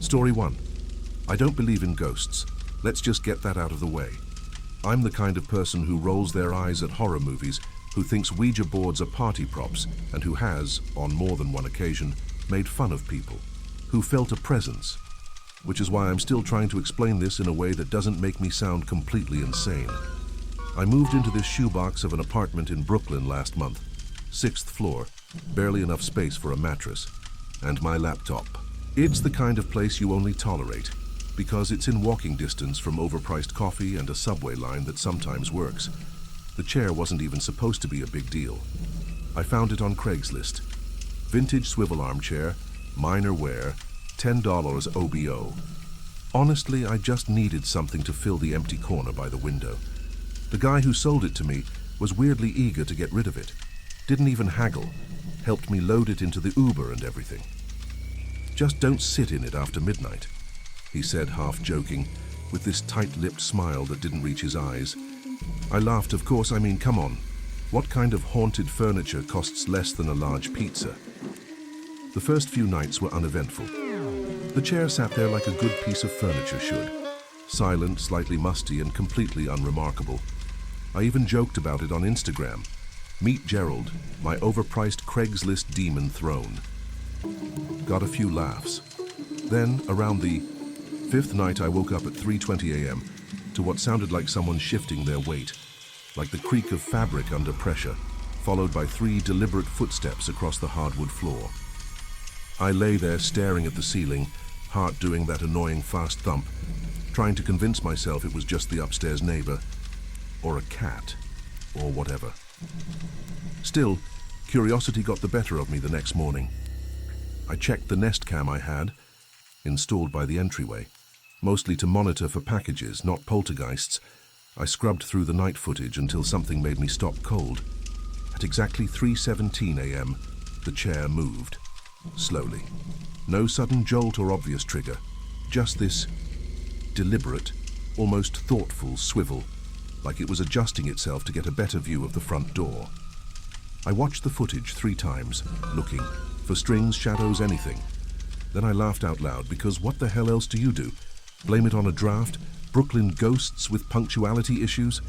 Story 1. I don't believe in ghosts. Let's just get that out of the way. I'm the kind of person who rolls their eyes at horror movies, who thinks Ouija boards are party props, and who has, on more than one occasion, made fun of people, who felt a presence, which is why I'm still trying to explain this in a way that doesn't make me sound completely insane. I moved into this shoebox of an apartment in Brooklyn last month, 6th floor, barely enough space for a mattress, and my laptop. It's the kind of place you only tolerate, because it's in walking distance from overpriced coffee and a subway line that sometimes works. The chair wasn't even supposed to be a big deal. I found it on Craigslist. Vintage swivel armchair, minor wear, $10 OBO. Honestly, I just needed something to fill the empty corner by the window. The guy who sold it to me was weirdly eager to get rid of it. Didn't even haggle. Helped me load it into the Uber and everything. Just don't sit in it after midnight, he said, half joking, with this tight-lipped smile that didn't reach his eyes. I laughed, of course. I mean, come on. What kind of haunted furniture costs less than a large pizza? The first few nights were uneventful. The chair sat there like a good piece of furniture should. Silent, slightly musty, and completely unremarkable. I even joked about it on Instagram. Meet Gerald, my overpriced Craigslist demon throne. Got a few laughs. Then, around the 5th night, I woke up at 3:20 a.m. to what sounded like someone shifting their weight, like the creak of fabric under pressure, followed by 3 deliberate footsteps across the hardwood floor. I lay there staring at the ceiling, heart doing that annoying fast thump, trying to convince myself it was just the upstairs neighbor, or a cat, or whatever. Still, curiosity got the better of me the next morning. I checked the Nest Cam I had, installed by the entryway, mostly to monitor for packages, not poltergeists. I scrubbed through the night footage until something made me stop cold. At exactly 3:17 a.m., the chair moved, slowly. No sudden jolt or obvious trigger, just this deliberate, almost thoughtful swivel, like it was adjusting itself to get a better view of the front door. I watched the footage 3 times, looking for strings, shadows, anything. Then I laughed out loud, because what the hell else do you do? Blame it on a draft? Brooklyn ghosts with punctuality issues?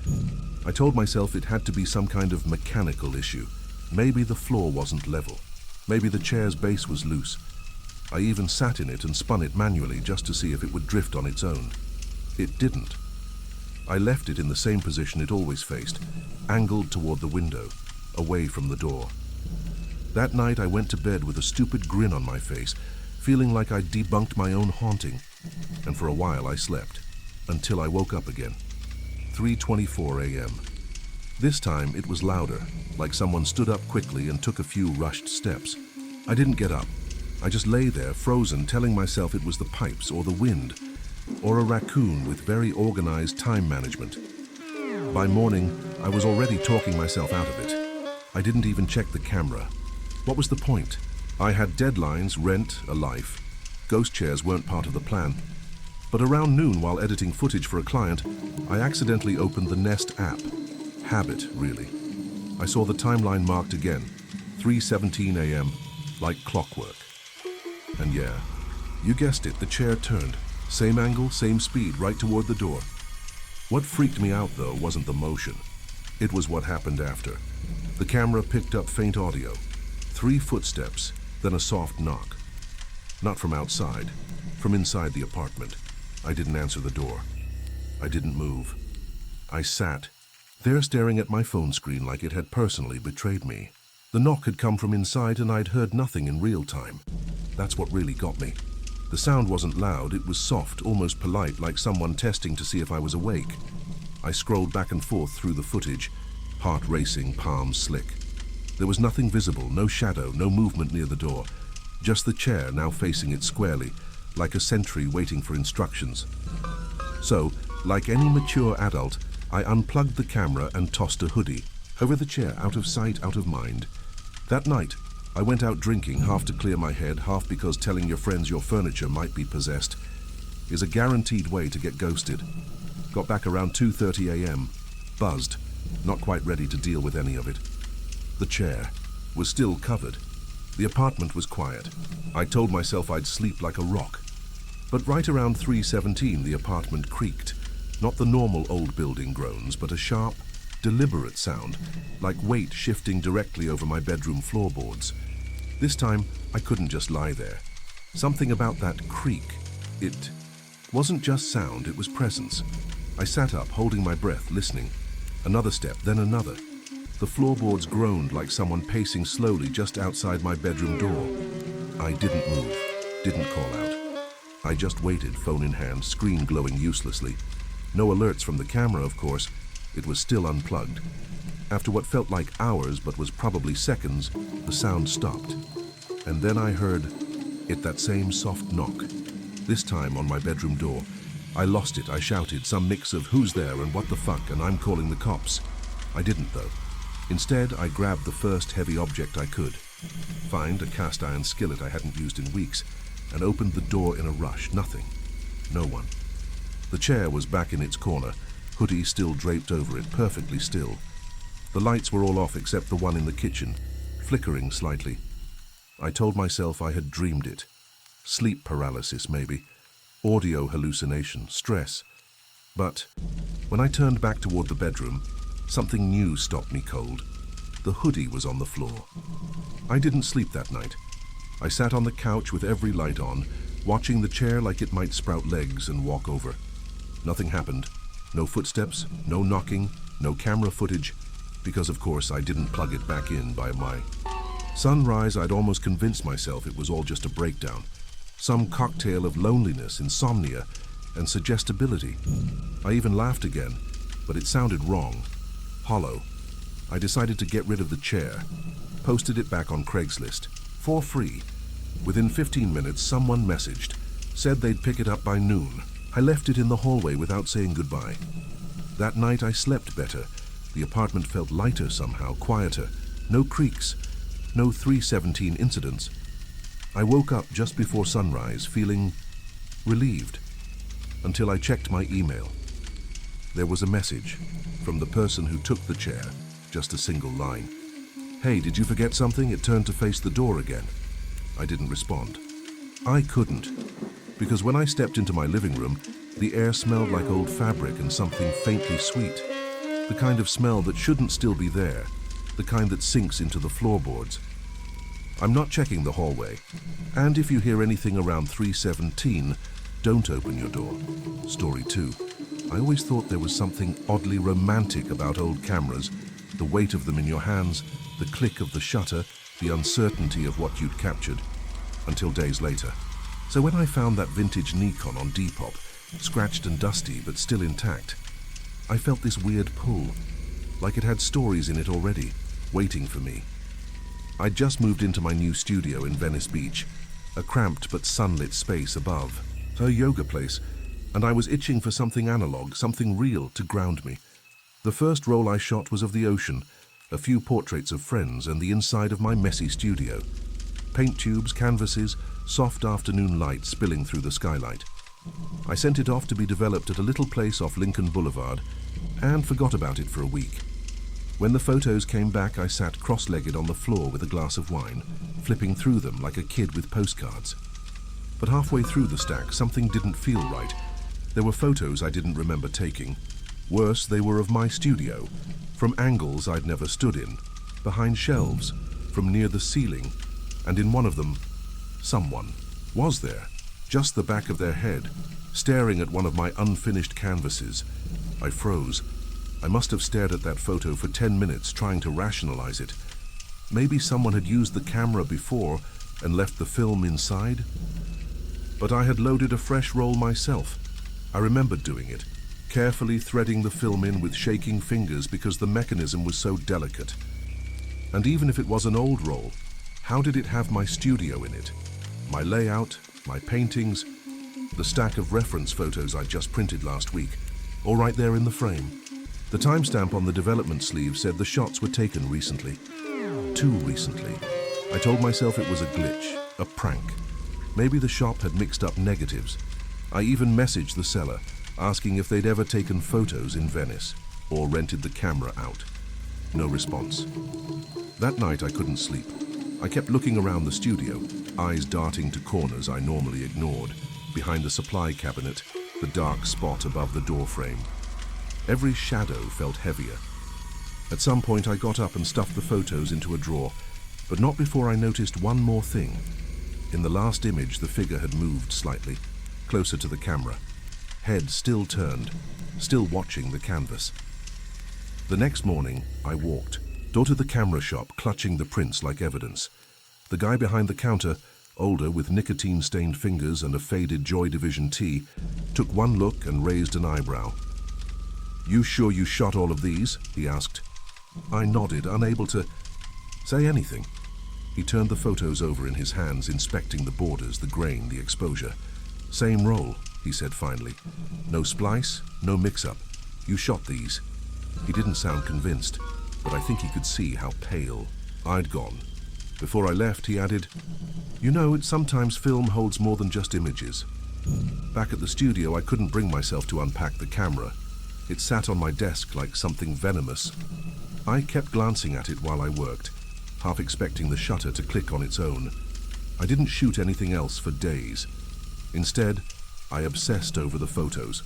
I told myself it had to be some kind of mechanical issue. Maybe the floor wasn't level. Maybe the chair's base was loose. I even sat in it and spun it manually just to see if it would drift on its own. It didn't. I left it in the same position it always faced, angled toward the window, away from the door. That night I went to bed with a stupid grin on my face, feeling like I'd debunked my own haunting. And for a while I slept, until I woke up again. 3:24 a.m. This time it was louder, like someone stood up quickly and took a few rushed steps. I didn't get up. I just lay there, frozen, telling myself it was the pipes or the wind, or a raccoon with very organized time management. By morning, I was already talking myself out of it. I didn't even check the camera. What was the point? I had deadlines, rent, a life. Ghost chairs weren't part of the plan. But around noon, while editing footage for a client, I accidentally opened the Nest app. Habit, really. I saw the timeline marked again, 3:17 a.m., like clockwork. And yeah, you guessed it, the chair turned. Same angle, same speed, right toward the door. What freaked me out, though, wasn't the motion. It was what happened after. The camera picked up faint audio. 3 footsteps, then a soft knock. Not from outside, from inside the apartment. I didn't answer the door. I didn't move. I sat, there staring at my phone screen like it had personally betrayed me. The knock had come from inside and I'd heard nothing in real time. That's what really got me. The sound wasn't loud, it was soft, almost polite, like someone testing to see if I was awake. I scrolled back and forth through the footage, heart racing, palms slick. There was nothing visible, no shadow, no movement near the door. Just the chair now facing it squarely, like a sentry waiting for instructions. So, like any mature adult, I unplugged the camera and tossed a hoodie over the chair, out of sight, out of mind. That night, I went out drinking, half to clear my head, half because telling your friends your furniture might be possessed is a guaranteed way to get ghosted. Got back around 2:30 a.m., buzzed, not quite ready to deal with any of it. The chair was still covered. The apartment was quiet. I told myself I'd sleep like a rock. But right around 3:17, the apartment creaked. Not the normal old building groans, but a sharp, deliberate sound, like weight shifting directly over my bedroom floorboards. This time, I couldn't just lie there. Something about that creak. It wasn't just sound, it was presence. I sat up, holding my breath, listening. Another step, then another. The floorboards groaned like someone pacing slowly just outside my bedroom door. I didn't move, didn't call out. I just waited, phone in hand, screen glowing uselessly. No alerts from the camera, of course. It was still unplugged. After what felt like hours, but was probably seconds, the sound stopped. And then I heard it, that same soft knock. This time on my bedroom door. I lost it. I shouted, some mix of who's there and what the fuck, and I'm calling the cops. I didn't, though. Instead, I grabbed the first heavy object I could. Find a cast iron skillet I hadn't used in weeks, and opened the door in a rush. Nothing. No one. The chair was back in its corner, hoodie still draped over it, perfectly still. The lights were all off except the one in the kitchen, flickering slightly. I told myself I had dreamed it. Sleep paralysis, maybe. Audio hallucination, stress. But when I turned back toward the bedroom, something new stopped me cold. The hoodie was on the floor. I didn't sleep that night. I sat on the couch with every light on, watching the chair like it might sprout legs and walk over. Nothing happened. No footsteps, no knocking, no camera footage, because of course I didn't plug it back in by my sunrise. I'd almost convinced myself it was all just a breakdown. Some cocktail of loneliness, insomnia, and suggestibility. I even laughed again, but it sounded wrong. Hollow. I decided to get rid of the chair. Posted it back on Craigslist. For free. Within 15 minutes, someone messaged. Said they'd pick it up by noon. I left it in the hallway without saying goodbye. That night I slept better. The apartment felt lighter somehow, quieter. No creaks. No 3:17 incidents. I woke up just before sunrise, feeling relieved, until I checked my email. There was a message from the person who took the chair, just a single line. Hey, did you forget something? It turned to face the door again. I didn't respond. I couldn't, because when I stepped into my living room, the air smelled like old fabric and something faintly sweet. The kind of smell that shouldn't still be there, the kind that sinks into the floorboards. I'm not checking the hallway, and if you hear anything around 3:17, don't open your door. Story 2. I always thought there was something oddly romantic about old cameras, the weight of them in your hands, the click of the shutter, the uncertainty of what you'd captured, until days later. So when I found that vintage Nikon on Depop, scratched and dusty but still intact, I felt this weird pull, like it had stories in it already, waiting for me. I'd just moved into my new studio in Venice Beach, a cramped but sunlit space above, a yoga place, and I was itching for something analog, something real to ground me. The first roll I shot was of the ocean, a few portraits of friends, and the inside of my messy studio. Paint tubes, canvases, soft afternoon light spilling through the skylight. I sent it off to be developed at a little place off Lincoln Boulevard, and forgot about it for a week. When the photos came back, I sat cross-legged on the floor with a glass of wine, flipping through them like a kid with postcards. But halfway through the stack, something didn't feel right. There were photos I didn't remember taking. Worse, they were of my studio, from angles I'd never stood in, behind shelves, from near the ceiling, and in one of them, someone was there, just the back of their head, staring at one of my unfinished canvases. I froze. I must have stared at that photo for 10 minutes, trying to rationalize it. Maybe someone had used the camera before and left the film inside? But I had loaded a fresh roll myself. I remembered doing it, carefully threading the film in with shaking fingers because the mechanism was so delicate. And even if it was an old roll, how did it have my studio in it? My layout, my paintings, the stack of reference photos I just printed last week, all right there in the frame. The timestamp on the development sleeve said the shots were taken recently. Too recently. I told myself it was a glitch, a prank. Maybe the shop had mixed up negatives. I even messaged the seller, asking if they'd ever taken photos in Venice, or rented the camera out. No response. That night I couldn't sleep. I kept looking around the studio, eyes darting to corners I normally ignored. behind the supply cabinet, the dark spot above the doorframe. Every shadow felt heavier. At some point I got up and stuffed the photos into a drawer, but not before I noticed one more thing. In the last image, the figure had moved slightly, closer to the camera. Head still turned, still watching the canvas. The next morning, I walked to the camera shop, clutching the prints like evidence. The guy behind the counter, older with nicotine-stained fingers and a faded Joy Division tee, took one look and raised an eyebrow. "You sure you shot all of these?" he asked. I nodded, unable to say anything. He turned the photos over in his hands, inspecting the borders, the grain, the exposure. "Same roll," he said finally. "No splice, no mix-up. You shot these." He didn't sound convinced, but I think he could see how pale I'd gone. Before I left, he added, "You know, sometimes film holds more than just images." Back at the studio, I couldn't bring myself to unpack the camera. It sat on my desk like something venomous. I kept glancing at it while I worked, half expecting the shutter to click on its own. I didn't shoot anything else for days. Instead, I obsessed over the photos,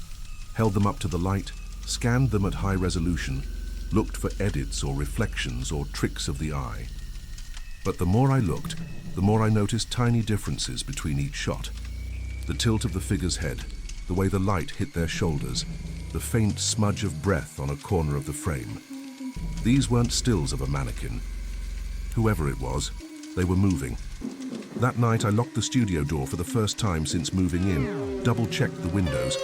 held them up to the light, scanned them at high resolution, looked for edits or reflections or tricks of the eye. But the more I looked, the more I noticed tiny differences between each shot. The tilt of the figure's head, the way the light hit their shoulders, the faint smudge of breath on a corner of the frame. These weren't stills of a mannequin. Whoever it was, they were moving. That night I locked the studio door for the first time since moving in, double-checked the windows.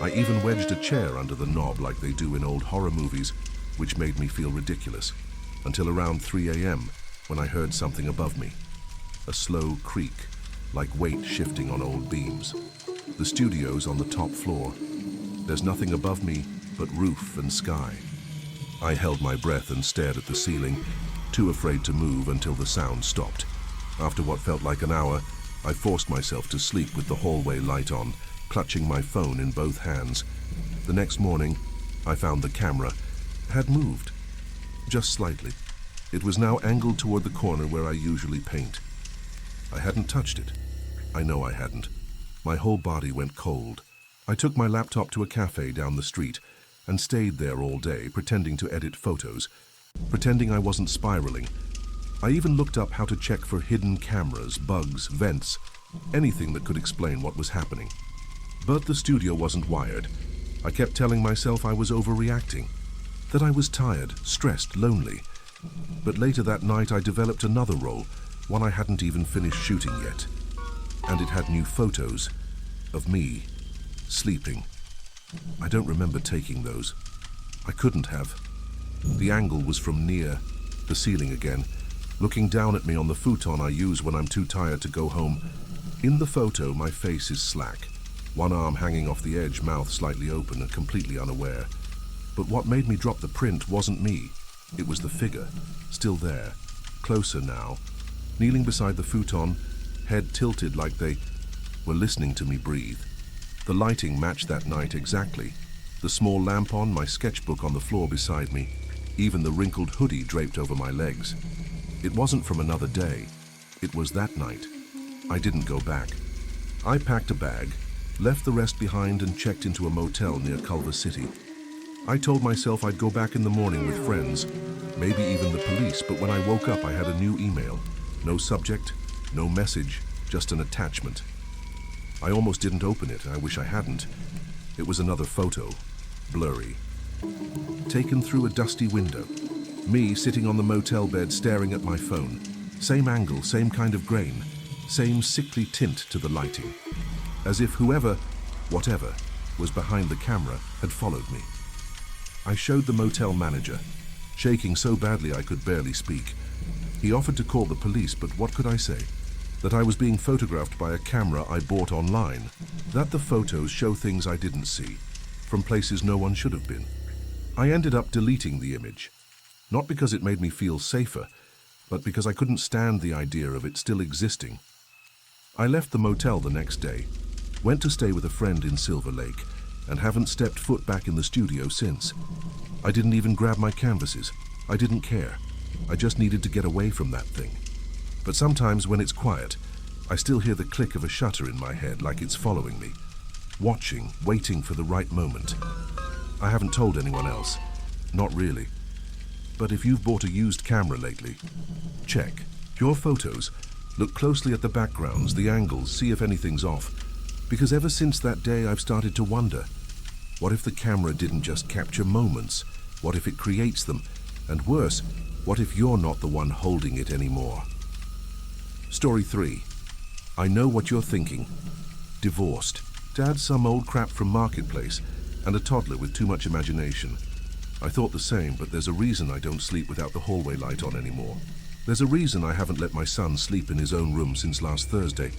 I even wedged a chair under the knob like they do in old horror movies, which made me feel ridiculous, until around 3 a.m. when I heard something above me. A slow creak, like weight shifting on old beams. The studio's on the top floor. There's nothing above me but roof and sky. I held my breath and stared at the ceiling, too afraid to move until the sound stopped. After what felt like an hour, I forced myself to sleep with the hallway light on, clutching my phone in both hands. The next morning, I found the camera had moved, just slightly. It was now angled toward the corner where I usually paint. I hadn't touched it. I know I hadn't. My whole body went cold. I took my laptop to a cafe down the street and stayed there all day, pretending to edit photos, pretending I wasn't spiraling. I even looked up how to check for hidden cameras, bugs, vents, anything that could explain what was happening. But the studio wasn't wired. I kept telling myself I was overreacting, that I was tired, stressed, lonely. But later that night I developed another role, one I hadn't even finished shooting yet. And it had new photos of me, sleeping. I don't remember taking those. I couldn't have. The angle was from near the ceiling again, looking down at me on the futon I use when I'm too tired to go home. In the photo, my face is slack, one arm hanging off the edge, mouth slightly open and completely unaware. But what made me drop the print wasn't me. It was the figure, still there, closer now, kneeling beside the futon, head tilted like they were listening to me breathe. The lighting matched that night exactly. The small lamp on, my sketchbook on the floor beside me, even the wrinkled hoodie draped over my legs. It wasn't from another day. It was that night. I didn't go back. I packed a bag, left the rest behind and checked into a motel near Culver City. I told myself I'd go back in the morning with friends, maybe even the police, but when I woke up I had a new email. No subject, no message, just an attachment. I almost didn't open it. I wish I hadn't. It was another photo, blurry, taken through a dusty window. Me sitting on the motel bed staring at my phone. Same angle, same kind of grain, same sickly tint to the lighting. As if whoever, whatever, was behind the camera had followed me. I showed the motel manager, shaking so badly I could barely speak. He offered to call the police, but what could I say? That I was being photographed by a camera I bought online. That the photos show things I didn't see, from places no one should have been. I ended up deleting the image. Not because it made me feel safer, but because I couldn't stand the idea of it still existing. I left the motel the next day, went to stay with a friend in Silver Lake, and haven't stepped foot back in the studio since. I didn't even grab my canvases. I didn't care. I just needed to get away from that thing. But sometimes when it's quiet, I still hear the click of a shutter in my head, like it's following me, watching, waiting for the right moment. I haven't told anyone else. Not really. But if you've bought a used camera lately, check. Your photos. Look closely at the backgrounds, the angles, see if anything's off. Because ever since that day, I've started to wonder, what if the camera didn't just capture moments? What if it creates them? And worse, what if you're not the one holding it anymore? Story 3. I know what you're thinking. Divorced. Dad, some old crap from Marketplace, and a toddler with too much imagination. I thought the same, but there's a reason I don't sleep without the hallway light on anymore. There's a reason I haven't let my son sleep in his own room since last Thursday.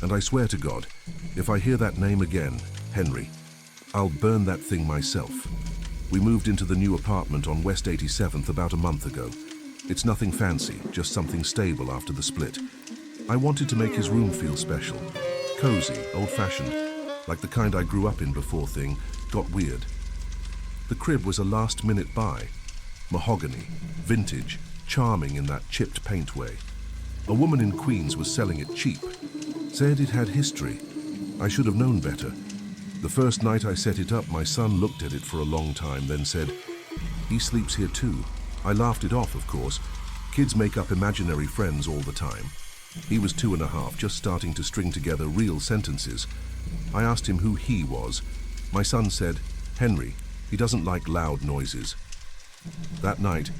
And I swear to God, if I hear that name again, Henry, I'll burn that thing myself. We moved into the new apartment on West 87th about a month ago. It's nothing fancy, just something stable after the split. I wanted to make his room feel special. Cozy, old-fashioned, like the kind I grew up in before thing got weird. The crib was a last-minute buy. Mahogany, vintage, charming in that chipped paint way. A woman in Queens was selling it cheap. Said it had history. I should have known better. The first night I set it up, my son looked at it for a long time, then said, "He sleeps here too." I laughed it off, of course. Kids make up imaginary friends all the time. He was 2.5, just starting to string together real sentences. I asked him who he was. My son said, "Henry. He doesn't like loud noises." That night,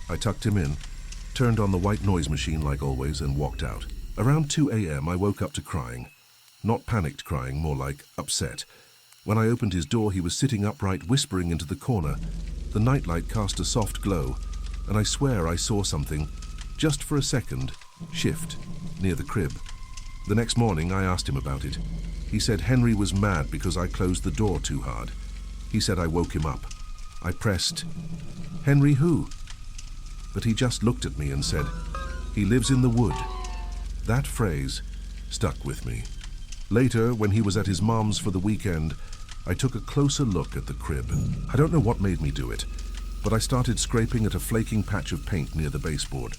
I tucked him in, turned on the white noise machine like always, and walked out. Around 2 a.m. I woke up to crying. Not panicked crying, more like upset. When I opened his door, he was sitting upright, whispering into the corner. The nightlight cast a soft glow, and I swear I saw something, just for a second, shift near the crib. The next morning, I asked him about it. He said Henry was mad because I closed the door too hard. He said I woke him up. I pressed, "Henry who?" But he just looked at me and said, "He lives in the wood." That phrase stuck with me. Later, when he was at his mom's for the weekend, I took a closer look at the crib. I don't know what made me do it, but I started scraping at a flaking patch of paint near the baseboard.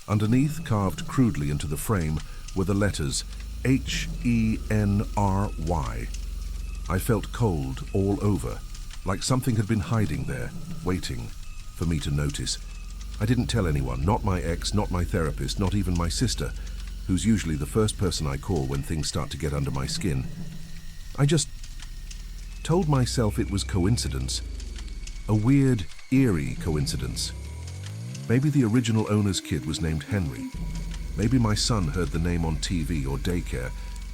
Underneath, carved crudely into the frame, were the letters Henry. I felt cold all over, like something had been hiding there, waiting for me to notice. I didn't tell anyone, not my ex, not my therapist, not even my sister, who's usually the first person I call when things start to get under my skin. I just told myself it was coincidence. A weird, eerie coincidence. Maybe the original owner's kid was named Henry. Maybe my son heard the name on TV or daycare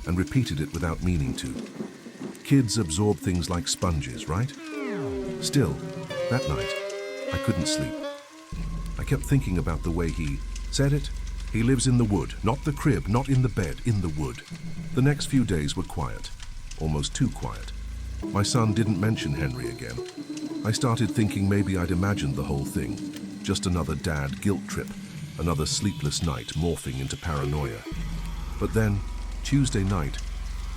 and repeated it without meaning to. Kids absorb things like sponges, right? Still, that night, I couldn't sleep. I kept thinking about the way he said it. He lives in the wood, not the crib, not in the bed, in the wood. The next few days were quiet, almost too quiet. My son didn't mention Henry again. I started thinking maybe I'd imagined the whole thing. Just another dad guilt trip, another sleepless night morphing into paranoia. But then, Tuesday night,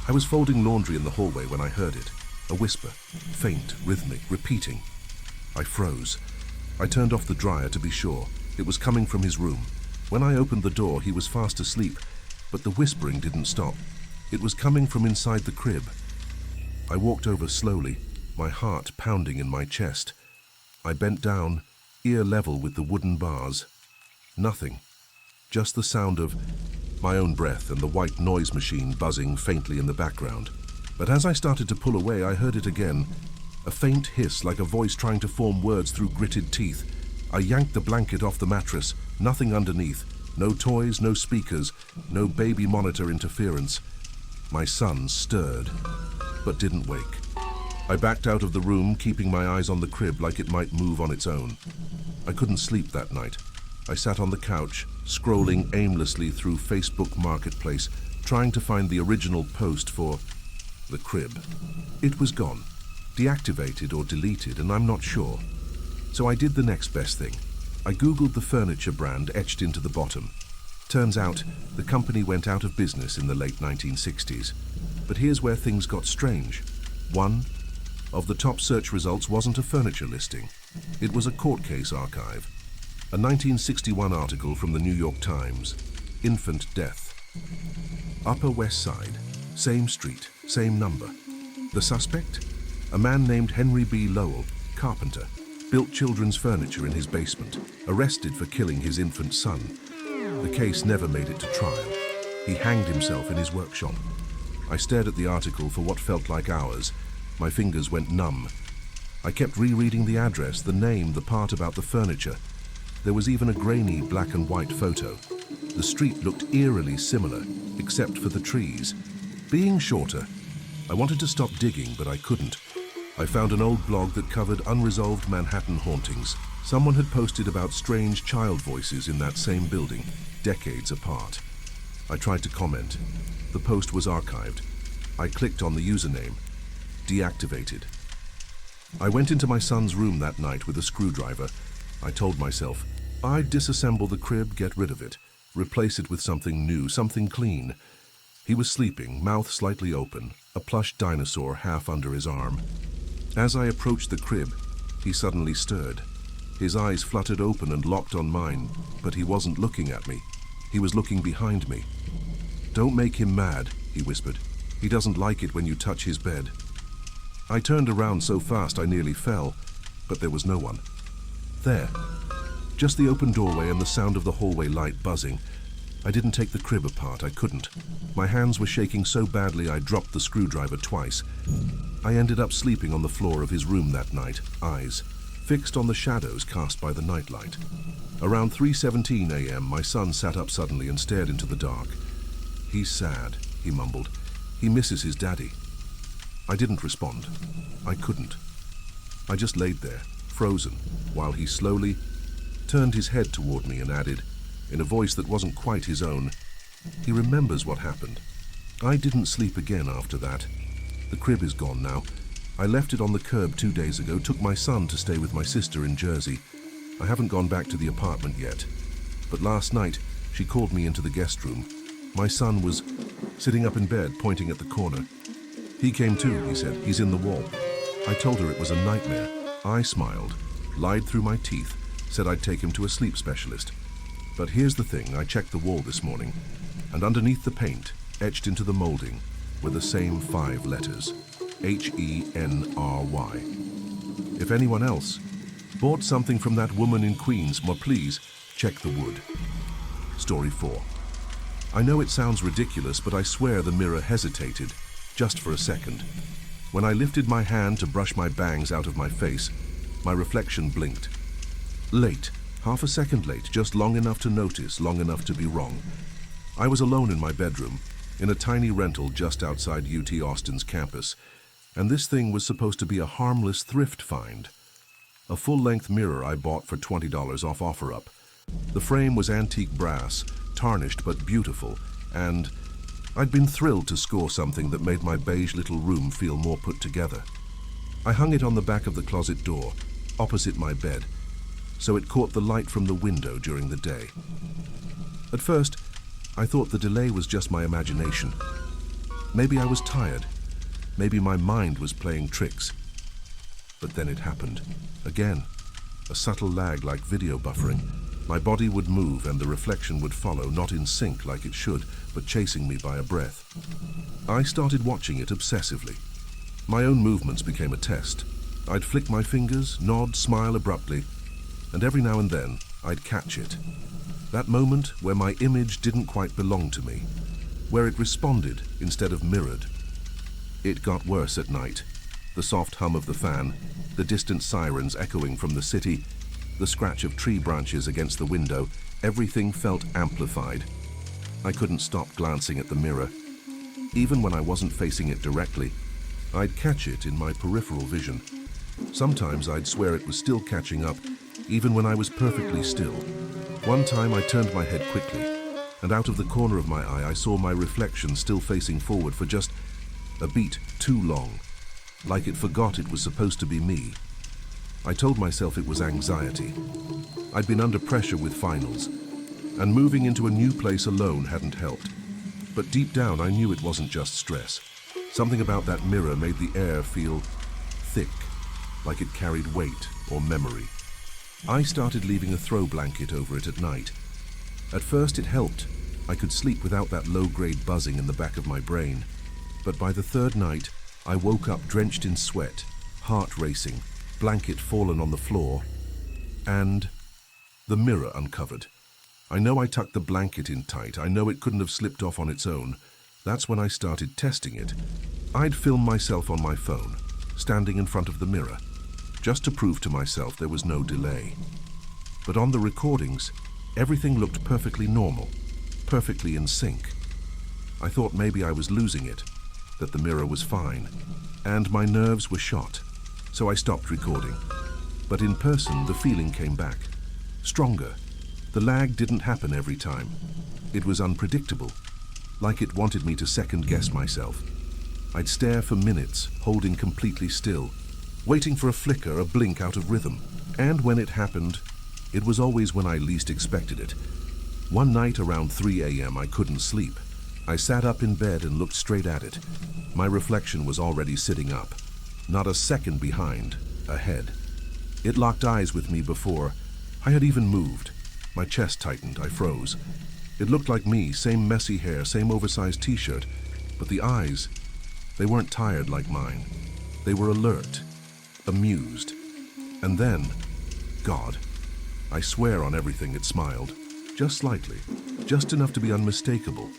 I was folding laundry in the hallway when I heard it. A whisper, faint, rhythmic, repeating. I froze. I turned off the dryer to be sure. It was coming from his room. When I opened the door, he was fast asleep, but the whispering didn't stop. It was coming from inside the crib. I walked over slowly, my heart pounding in my chest. I bent down, ear level with the wooden bars. Nothing. Just the sound of my own breath and the white noise machine buzzing faintly in the background. But as I started to pull away, I heard it again. A faint hiss, like a voice trying to form words through gritted teeth. I yanked the blanket off the mattress. Nothing underneath. No toys, no speakers, no baby monitor interference. My son stirred, but didn't wake. I backed out of the room, keeping my eyes on the crib like it might move on its own. I couldn't sleep that night. I sat on the couch, scrolling aimlessly through Facebook Marketplace, trying to find the original post for the crib. It was gone, deactivated or deleted, and I'm not sure. So I did the next best thing. I Googled the furniture brand etched into the bottom. Turns out, the company went out of business in the late 1960s. But here's where things got strange. One of the top search results wasn't a furniture listing. It was a court case archive. A 1961 article from the New York Times, Infant Death. Upper West Side, same street, same number. The suspect? A man named Henry B. Lowell, carpenter, built children's furniture in his basement, arrested for killing his infant son. The case never made it to trial. He hanged himself in his workshop. I stared at the article for what felt like hours. My fingers went numb. I kept rereading the address, the name, the part about the furniture. There was even a grainy black and white photo. The street looked eerily similar, except for the trees. Being shorter, I wanted to stop digging, but I couldn't. I found an old blog that covered unresolved Manhattan hauntings. Someone had posted about strange child voices in that same building, decades apart. I tried to comment. The post was archived. I clicked on the username. Deactivated. I went into my son's room that night with a screwdriver. I told myself, I'd disassemble the crib, get rid of it, replace it with something new, something clean. He was sleeping, mouth slightly open, a plush dinosaur half under his arm. As I approached the crib, he suddenly stirred. His eyes fluttered open and locked on mine, but he wasn't looking at me. He was looking behind me. "Don't make him mad," he whispered. "He doesn't like it when you touch his bed." I turned around so fast I nearly fell, but there was no one. There, just the open doorway and the sound of the hallway light buzzing. I didn't take the crib apart, I couldn't. My hands were shaking so badly I dropped the screwdriver twice. I ended up sleeping on the floor of his room that night, eyes fixed on the shadows cast by the nightlight. Around 3:17 a.m., my son sat up suddenly and stared into the dark. "He's sad," he mumbled. "He misses his daddy." I didn't respond. I couldn't. I just laid there, frozen, while he slowly turned his head toward me and added, in a voice that wasn't quite his own, "He remembers what happened." I didn't sleep again after that. The crib is gone now. I left it on the curb 2 days ago, took my son to stay with my sister in Jersey. I haven't gone back to the apartment yet. But last night, she called me into the guest room. My son was sitting up in bed, pointing at the corner. "He came too," he said. "He's in the wall." I told her it was a nightmare. I smiled, lied through my teeth, said I'd take him to a sleep specialist. But here's the thing, I checked the wall this morning, and underneath the paint, etched into the molding, were the same 5 letters, Henry. If anyone else bought something from that woman in Queens, please check the wood. Story 4. I know it sounds ridiculous, but I swear the mirror hesitated, just for a second. When I lifted my hand to brush my bangs out of my face, my reflection blinked. Late, half a second late, just long enough to notice, long enough to be wrong. I was alone in my bedroom, in a tiny rental just outside UT Austin's campus, and this thing was supposed to be a harmless thrift find. A full-length mirror I bought for $20 off OfferUp. The frame was antique brass, tarnished but beautiful, and I'd been thrilled to score something that made my beige little room feel more put together. I hung it on the back of the closet door, opposite my bed, so it caught the light from the window during the day. At first, I thought the delay was just my imagination. Maybe I was tired. Maybe my mind was playing tricks. But then it happened. Again, a subtle lag like video buffering. My body would move and the reflection would follow, not in sync like it should, but chasing me by a breath. I started watching it obsessively. My own movements became a test. I'd flick my fingers, nod, smile abruptly, and every now and then I'd catch it. That moment where my image didn't quite belong to me, where it responded instead of mirrored. It got worse at night. The soft hum of the fan, the distant sirens echoing from the city, the scratch of tree branches against the window, everything felt amplified. I couldn't stop glancing at the mirror. Even when I wasn't facing it directly, I'd catch it in my peripheral vision. Sometimes I'd swear it was still catching up, even when I was perfectly still. One time I turned my head quickly, and out of the corner of my eye I saw my reflection still facing forward for just a beat too long, like it forgot it was supposed to be me. I told myself it was anxiety. I'd been under pressure with finals, and moving into a new place alone hadn't helped. But deep down I knew it wasn't just stress. Something about that mirror made the air feel thick, like it carried weight or memory. I started leaving a throw blanket over it at night. At first it helped. I could sleep without that low-grade buzzing in the back of my brain. But by the third night, I woke up drenched in sweat, heart racing, blanket fallen on the floor, and the mirror uncovered. I know I tucked the blanket in tight. I know it couldn't have slipped off on its own. That's when I started testing it. I'd film myself on my phone, standing in front of the mirror, just to prove to myself there was no delay. But on the recordings, everything looked perfectly normal, perfectly in sync. I thought maybe I was losing it, that the mirror was fine, and my nerves were shot, so I stopped recording. But in person, the feeling came back, stronger. The lag didn't happen every time. It was unpredictable, like it wanted me to second-guess myself. I'd stare for minutes, holding completely still, waiting for a flicker, a blink out of rhythm. And when it happened, it was always when I least expected it. One night around 3 a.m. I couldn't sleep. I sat up in bed and looked straight at it. My reflection was already sitting up, not a second behind, ahead. It locked eyes with me before I had even moved. My chest tightened, I froze. It looked like me, same messy hair, same oversized t-shirt, but the eyes, they weren't tired like mine. They were alert, amused. And then, God, I swear on everything, it smiled, just slightly, just enough to be unmistakable.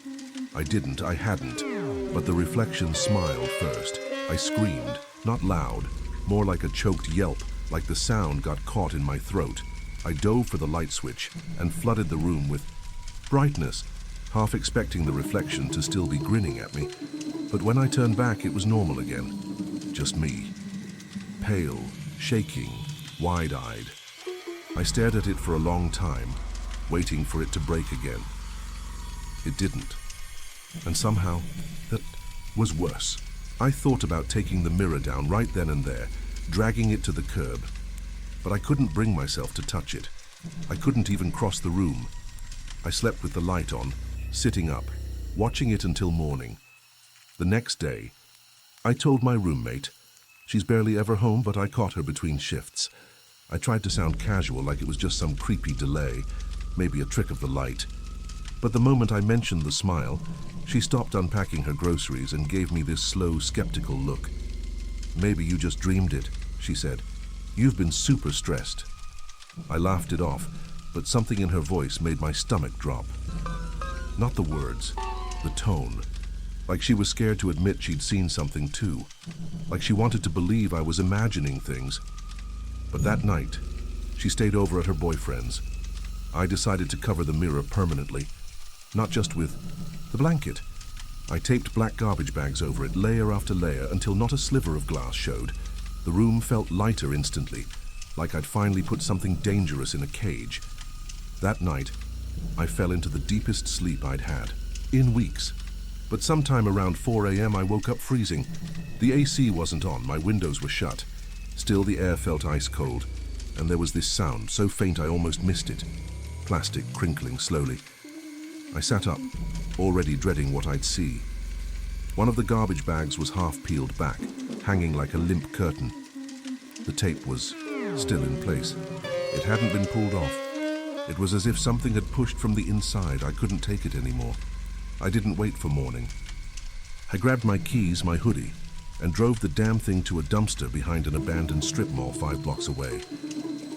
I hadn't, but the reflection smiled first. I screamed, not loud, more like a choked yelp, like the sound got caught in my throat. I dove for the light switch and flooded the room with brightness, half expecting the reflection to still be grinning at me. But when I turned back, it was normal again. Just me. Pale, shaking, wide-eyed. I stared at it for a long time, waiting for it to break again. It didn't. And somehow, that was worse. I thought about taking the mirror down right then and there, dragging it to the curb. But I couldn't bring myself to touch it. I couldn't even cross the room. I slept with the light on, sitting up, watching it until morning. The next day, I told my roommate. She's barely ever home, but I caught her between shifts. I tried to sound casual, like it was just some creepy delay, maybe a trick of the light. But the moment I mentioned the smile, she stopped unpacking her groceries and gave me this slow, skeptical look. "Maybe you just dreamed it," she said. "You've been super stressed." I laughed it off, but something in her voice made my stomach drop. Not the words, the tone. Like she was scared to admit she'd seen something too. Like she wanted to believe I was imagining things. But that night, she stayed over at her boyfriend's. I decided to cover the mirror permanently, not just with the blanket. I taped black garbage bags over it, layer after layer, until not a sliver of glass showed. The room felt lighter instantly, like I'd finally put something dangerous in a cage. That night, I fell into the deepest sleep I'd had, in weeks. But sometime around 4 a.m. I woke up freezing. The AC wasn't on, my windows were shut. Still, the air felt ice cold, and there was this sound, so faint I almost missed it. Plastic crinkling slowly. I sat up, already dreading what I'd see. One of the garbage bags was half peeled back, hanging like a limp curtain. The tape was still in place. It hadn't been pulled off. It was as if something had pushed from the inside. I couldn't take it anymore. I didn't wait for morning. I grabbed my keys, my hoodie, and drove the damn thing to a dumpster behind an abandoned strip mall 5 blocks away.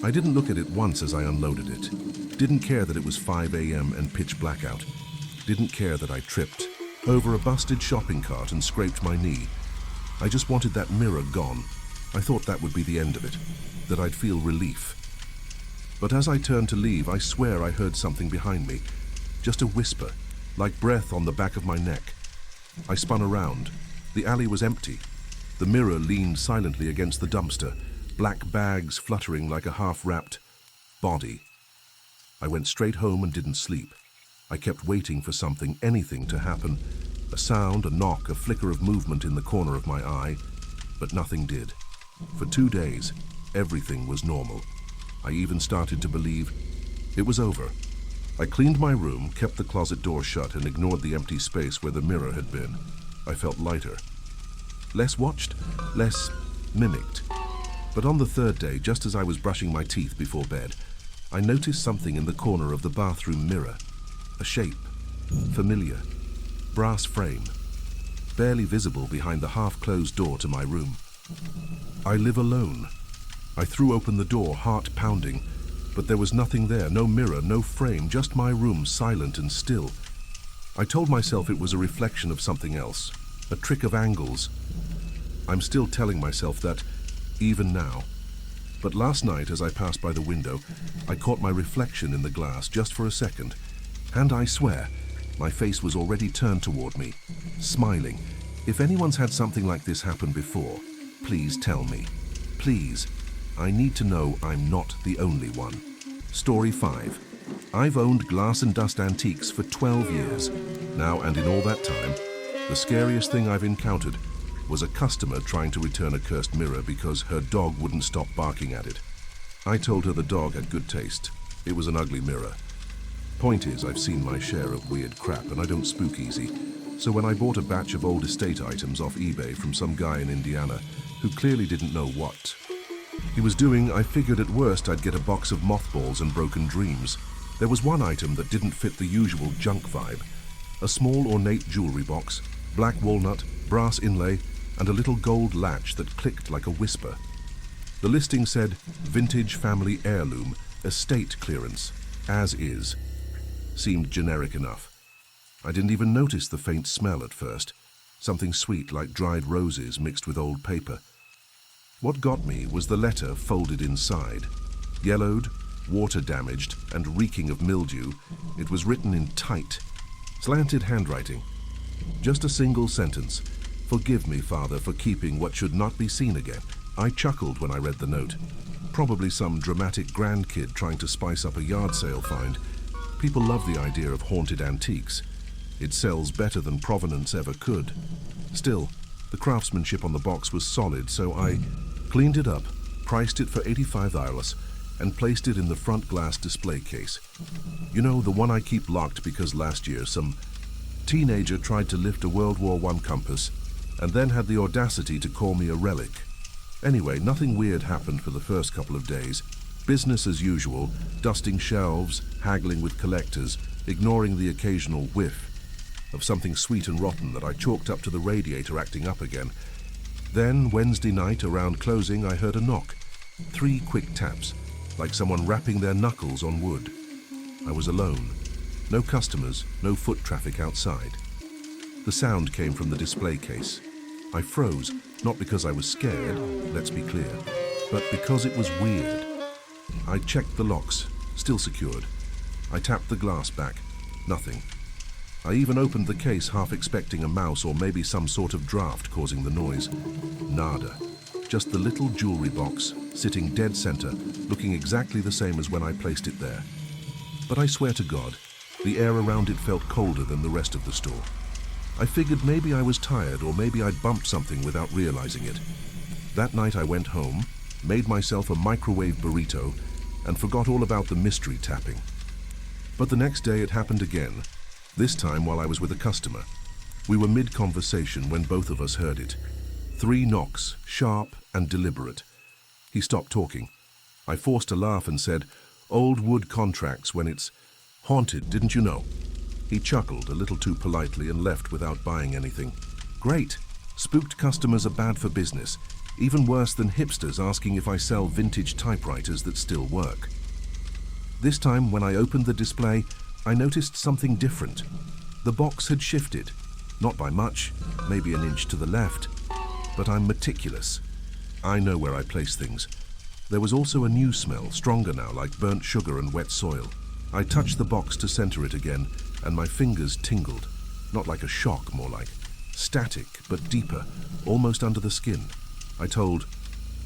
I didn't look at it once as I unloaded it. Didn't care that it was 5 a.m. and pitch blackout. Didn't care that I tripped over a busted shopping cart and scraped my knee. I just wanted that mirror gone. I thought that would be the end of it, that I'd feel relief. But as I turned to leave, I swear I heard something behind me. Just a whisper, like breath on the back of my neck. I spun around. The alley was empty. The mirror leaned silently against the dumpster, black bags fluttering like a half-wrapped body. I went straight home and didn't sleep. I kept waiting for something, anything to happen. A sound, a knock, a flicker of movement in the corner of my eye, but nothing did. For 2 days, everything was normal. I even started to believe it was over. I cleaned my room, kept the closet door shut, and ignored the empty space where the mirror had been. I felt lighter. Less watched, less mimicked. But on the 3rd day, just as I was brushing my teeth before bed, I noticed something in the corner of the bathroom mirror. A shape. Familiar. Brass frame. Barely visible behind the half-closed door to my room. I live alone. I threw open the door, heart pounding, but there was nothing there, no mirror, no frame, just my room, silent and still. I told myself it was a reflection of something else, a trick of angles. I'm still telling myself that, even now. But last night, as I passed by the window, I caught my reflection in the glass just for a second, and I swear, my face was already turned toward me, smiling. If anyone's had something like this happen before, please tell me. Please. I need to know I'm not the only one. Story 5. I've owned glass and dust antiques for 12 years now, and in all that time, the scariest thing I've encountered was a customer trying to return a cursed mirror because her dog wouldn't stop barking at it. I told her the dog had good taste. It was an ugly mirror. Point is, I've seen my share of weird crap and I don't spook easy. So when I bought a batch of old estate items off eBay from some guy in Indiana who clearly didn't know what he was doing, I figured at worst I'd get a box of mothballs and broken dreams. There was one item that didn't fit the usual junk vibe. A small ornate jewelry box, black walnut, brass inlay, and a little gold latch that clicked like a whisper. The listing said, vintage family heirloom, estate clearance, as is. Seemed generic enough. I didn't even notice the faint smell at first, something sweet like dried roses mixed with old paper. What got me was the letter folded inside. Yellowed, water-damaged, and reeking of mildew, it was written in tight, slanted handwriting. Just a single sentence. Forgive me, Father, for keeping what should not be seen again. I chuckled when I read the note. Probably some dramatic grandkid trying to spice up a yard sale find. People love the idea of haunted antiques. It sells better than provenance ever could. Still, the craftsmanship on the box was solid, so I cleaned it up, priced it for $85, and placed it in the front glass display case. You know, the one I keep locked because last year some teenager tried to lift a World War I compass and then had the audacity to call me a relic. Anyway, nothing weird happened for the first couple of days. Business as usual, dusting shelves, haggling with collectors, ignoring the occasional whiff of something sweet and rotten that I chalked up to the radiator acting up again. Then, Wednesday night, around closing, I heard a knock. 3 quick taps, like someone rapping their knuckles on wood. I was alone. No customers, no foot traffic outside. The sound came from the display case. I froze, not because I was scared, let's be clear, but because it was weird. I checked the locks, still secured. I tapped the glass back. Nothing. I even opened the case, half expecting a mouse or maybe some sort of draft causing the noise. Nada. Just the little jewelry box, sitting dead center, looking exactly the same as when I placed it there. But I swear to God, the air around it felt colder than the rest of the store. I figured maybe I was tired or maybe I'd bumped something without realizing it. That night I went home, made myself a microwave burrito, and forgot all about the mystery tapping. But the next day it happened again, this time while I was with a customer. We were mid-conversation when both of us heard it. 3 knocks, sharp and deliberate. He stopped talking. I forced a laugh and said, "Old wood contracts when it's haunted, didn't you know?" He chuckled a little too politely and left without buying anything. Great. Spooked customers are bad for business. Even worse than hipsters asking if I sell vintage typewriters that still work. This time, when I opened the display, I noticed something different. The box had shifted. Not by much, maybe an inch to the left. But I'm meticulous. I know where I place things. There was also a new smell, stronger now, like burnt sugar and wet soil. I touched the box to center it again, and my fingers tingled. Not like a shock, more like static, but deeper, almost under the skin. I told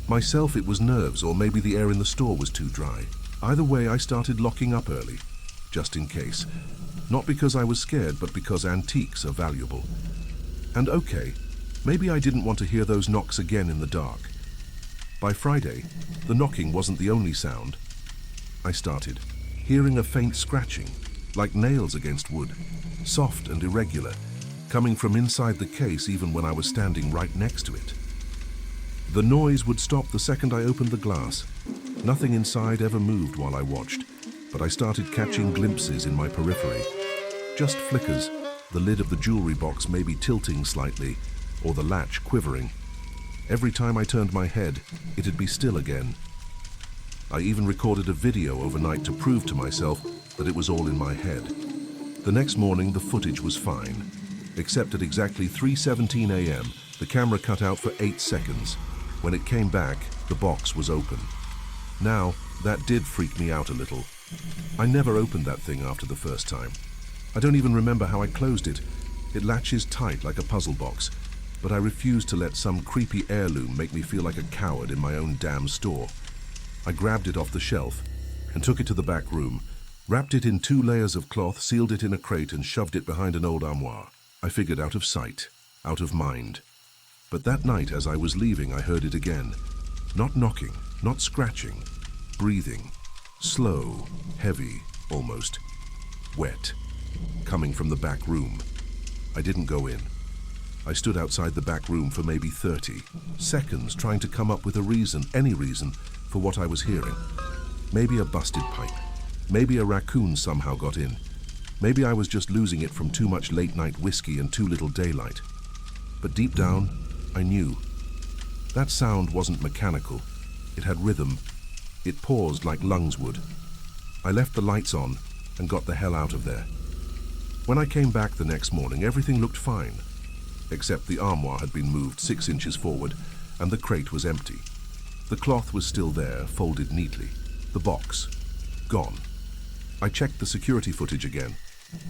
myself it was nerves, or maybe the air in the store was too dry. Either way, I started locking up early, just in case. Not because I was scared, but because antiques are valuable. And okay, maybe I didn't want to hear those knocks again in the dark. By Friday, the knocking wasn't the only sound. I started hearing a faint scratching, like nails against wood, soft and irregular, coming from inside the case even when I was standing right next to it. The noise would stop the second I opened the glass. Nothing inside ever moved while I watched, but I started catching glimpses in my periphery. Just flickers, the lid of the jewelry box maybe tilting slightly, or the latch quivering. Every time I turned my head, it'd be still again. I even recorded a video overnight to prove to myself that it was all in my head. The next morning, the footage was fine, except at exactly 3:17 a.m., the camera cut out for 8 seconds. When it came back, the box was open. Now, that did freak me out a little. I never opened that thing after the first time. I don't even remember how I closed it. It latches tight like a puzzle box, but I refused to let some creepy heirloom make me feel like a coward in my own damn store. I grabbed it off the shelf and took it to the back room, wrapped it in 2 layers of cloth, sealed it in a crate, and shoved it behind an old armoire. I figured out of sight, out of mind. But that night, as I was leaving, I heard it again. Not knocking, not scratching, breathing. Slow, heavy, almost. Wet. Coming from the back room. I didn't go in. I stood outside the back room for maybe 30 seconds, trying to come up with a reason, any reason, for what I was hearing. Maybe a busted pipe. Maybe a raccoon somehow got in. Maybe I was just losing it from too much late-night whiskey and too little daylight. But deep down, I knew. That sound wasn't mechanical. It had rhythm. It paused like lungs would. I left the lights on and got the hell out of there. When I came back the next morning, everything looked fine, except the armoire had been moved 6 inches forward and the crate was empty. The cloth was still there, folded neatly. The box, gone. I checked the security footage again.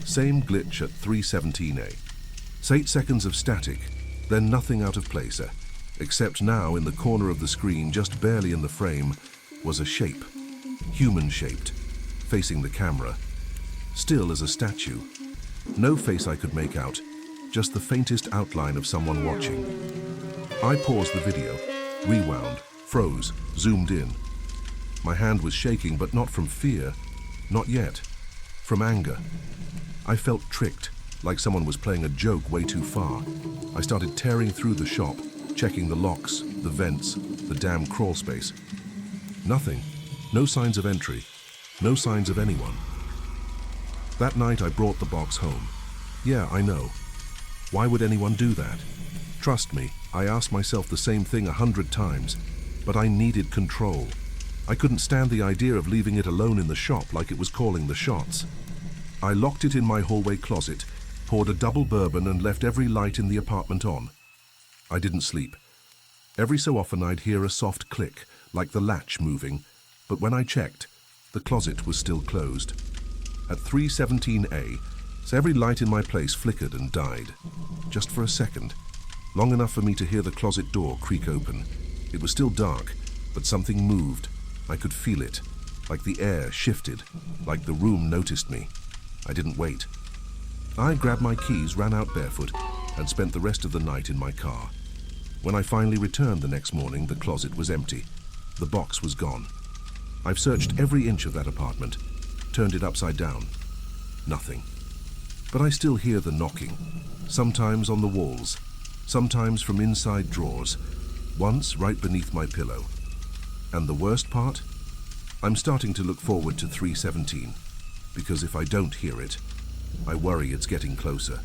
Same glitch at 3:17 8 seconds of static, then nothing out of place, except now in the corner of the screen, just barely in the frame, was a shape, human-shaped, facing the camera, still as a statue. No face I could make out, just the faintest outline of someone watching. I paused the video, rewound, froze, zoomed in. My hand was shaking, but not from fear, not yet, from anger. I felt tricked, like someone was playing a joke way too far. I started tearing through the shop, checking the locks, the vents, the damn crawl space. Nothing. No signs of entry. No signs of anyone. That night I brought the box home. Yeah, I know. Why would anyone do that? Trust me, I asked myself the same thing 100 times, but I needed control. I couldn't stand the idea of leaving it alone in the shop like it was calling the shots. I locked it in my hallway closet, poured a double bourbon, and left every light in the apartment on. I didn't sleep. Every so often I'd hear a soft click, like the latch moving, but when I checked, the closet was still closed. At 3:17 so every light in my place flickered and died. Just for a second, long enough for me to hear the closet door creak open. It was still dark, but something moved. I could feel it, like the air shifted, like the room noticed me. I didn't wait. I grabbed my keys, ran out barefoot, and spent the rest of the night in my car. When I finally returned the next morning, the closet was empty. The box was gone. I've searched every inch of that apartment, turned it upside down. Nothing. But I still hear the knocking, sometimes on the walls, sometimes from inside drawers, once right beneath my pillow. And the worst part? I'm starting to look forward to 3:17, because if I don't hear it, I worry it's getting closer.